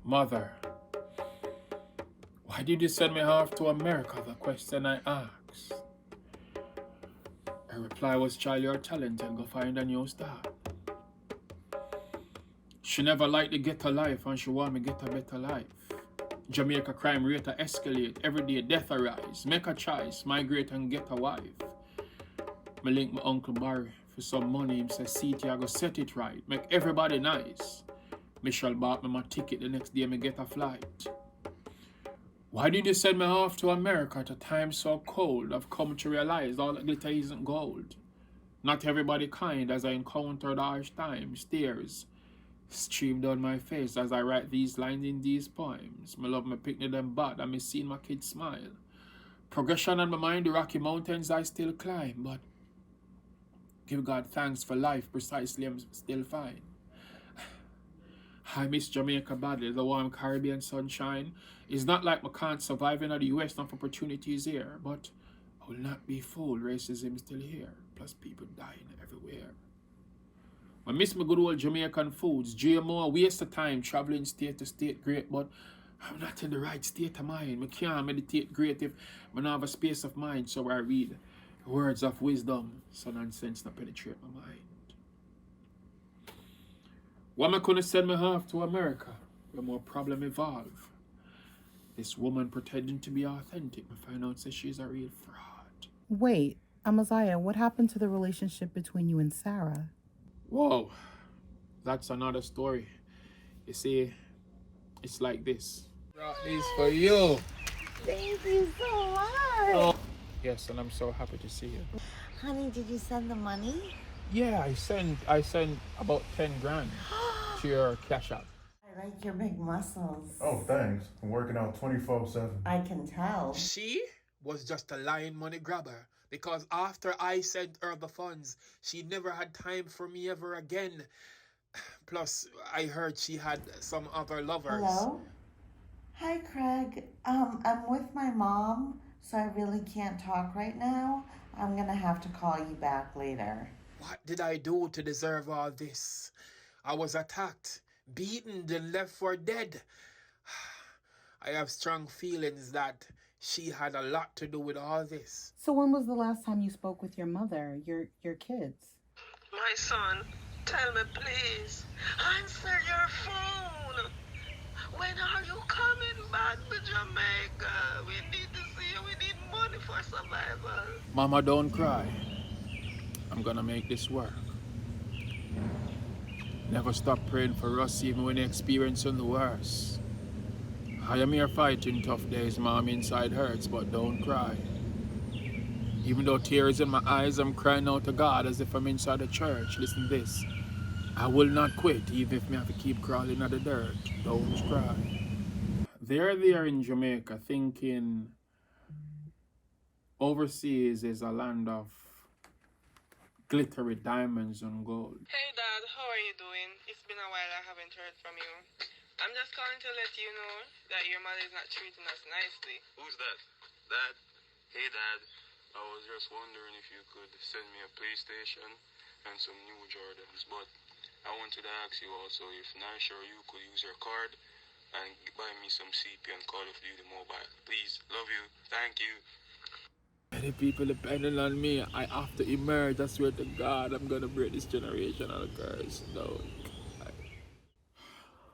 Mother, why did you send me off to America? The question I asked. Her reply was, child, your talent and go find a new start. She never liked the ghetto life and she want me get a better life. Jamaica crime rate a escalate, every day death arise. Make a choice, migrate and get a wife. Me link my Uncle Barry for some money. Him say, CT, I go set it right. Make everybody nice. Michelle bought me my ticket the next day me get a flight. Why did you send me off to America at a time so cold? I've come to realize all that glitter isn't gold. Not everybody kind as I encountered harsh times. Tears stream down my face as I write these lines in these poems. Me love my picnic them bad and me seeing my kids smile. Progression on my mind, the Rocky Mountains I still climb, but give God thanks for life, precisely I'm still fine. I miss Jamaica badly, the warm Caribbean sunshine. It's not like I can't survive in the US, enough opportunities here, but I will not be fooled, racism is still here, plus people dying everywhere. I miss my good old Jamaican foods, GMO, waste of time, traveling state to state, great, but I'm not in the right state of mind. I can't meditate great if I don't have a space of mind, so I read words of wisdom, so nonsense not penetrate my mind. Why am I gonna send me off to America where more problem evolve? This woman pretending to be authentic, I find out that she's a real fraud. Wait, Amaziyah, what happened to the relationship between you and Sarah? Whoa, that's another story. You see, it's like this. Brought this for you. Thank you so much. Oh, yes, and I'm so happy to see you. Honey, did you send the money? Yeah, I sent about 10 grand to your cash app. I like your big muscles. Oh, thanks. I'm working out 24/7. I can tell. She was just a lying money grabber because after I sent her the funds, she never had time for me ever again. Plus, I heard she had some other lovers. Hello? Hi, Craig. I'm with my mom, so I really can't talk right now. I'm gonna have to call you back later. What did I do to deserve all this? I was attacked, beaten, then left for dead. I have strong feelings that she had a lot to do with all this. So when was the last time you spoke with your mother, your kids? My son, tell me please. Answer your phone. When are you coming back to Jamaica? We need to see you. We need money for survival. Mama, don't cry. I'm gonna make this work. Never stop praying for us even when you're experiencing the worst. I am here fighting tough days, Mom, inside hurts, but don't cry. Even though tears in my eyes, I'm crying out to God as if I'm inside a church. Listen to this. I will not quit, even if me have to keep crawling at the dirt. Don't cry. They're there in Jamaica thinking overseas is a land of glittery diamonds and gold. Hey Dad, how are you doing? It's been a while I haven't heard from you. I'm just calling to let you know that your mother is not treating us nicely. Who's that? Dad? Hey Dad, I was just wondering if you could send me a PlayStation and some new Jordans, but I wanted to ask you also if Nash or you could use your card and buy me some CP and Call of Duty Mobile. Please, love you, thank you. Many people depending on me. I have to emerge. I swear to God, I'm gonna break this generation out of curse. No.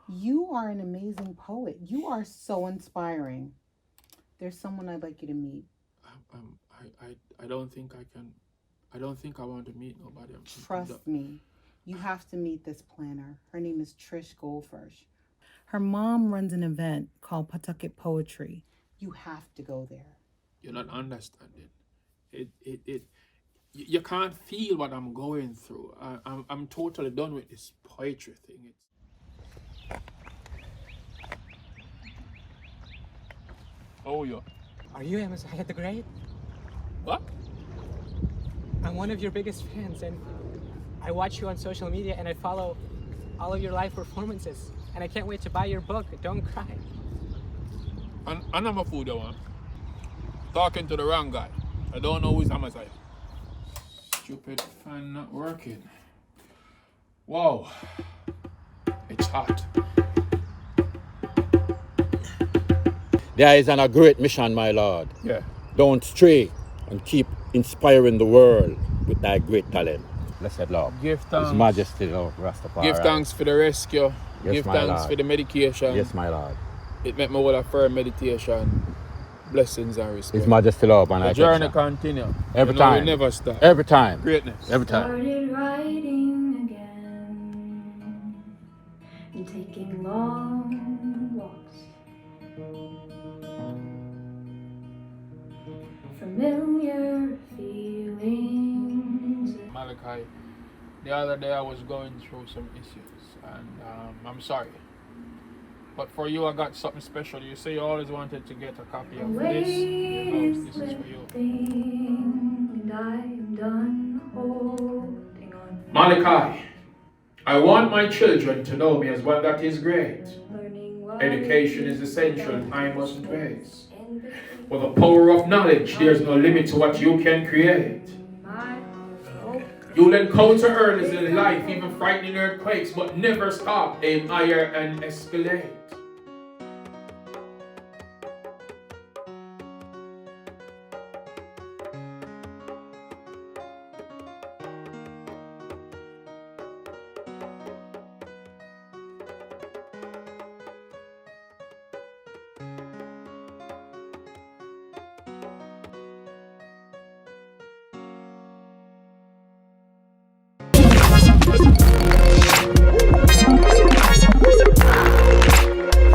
You are an amazing poet. You are so inspiring. There's someone I'd like you to meet. I don't think I can. I don't think I want to meet nobody. Trust me. You have to meet this planner. Her name is Trish Goldfish. Her mom runs an event called Pawtucket Poetry. You have to go there. You're not understanding. You can't feel what I'm going through. I'm totally done with this poetry thing. Oh, yeah. Are you Amaziyah The Great? What? I'm one of your biggest fans, and I watch you on social media, and I follow all of your live performances, and I can't wait to buy your book, Don't Cry. And I'm a fool, though, man. Talking to the wrong guy. I don't know who's Amaziyah. Stupid fan not working. Wow. It's hot. There is a great mission, my Lord. Yeah. Don't stray and keep inspiring the world with thy great talent. Blessed Lord. Give thanks. His Majesty, Lord Rastafari. Give thanks for the rescue. Yes, Give my thanks Lord. for the medication. Yes, my Lord. It made me all a firm meditation. Blessings and respect. His Majesty, Lord, and The I journey thank you. continue. Every You know, time. We never stop. Every time. Greatness. Every time. Started writing again and taking long walks. Familiar feelings. Malachi, the other day I was going through some issues and I'm sorry. But for you, I got something special. You say you always wanted to get a copy of this. This is for you. And I am done holding on. Malachi, I want my children to know me as one that is great. Learning what Education is essential, I mustn't waste. For the power of knowledge, there's no limit to what you can create. You'll encounter hurdles in life, even frightening earthquakes, but never stop, aim higher and escalate.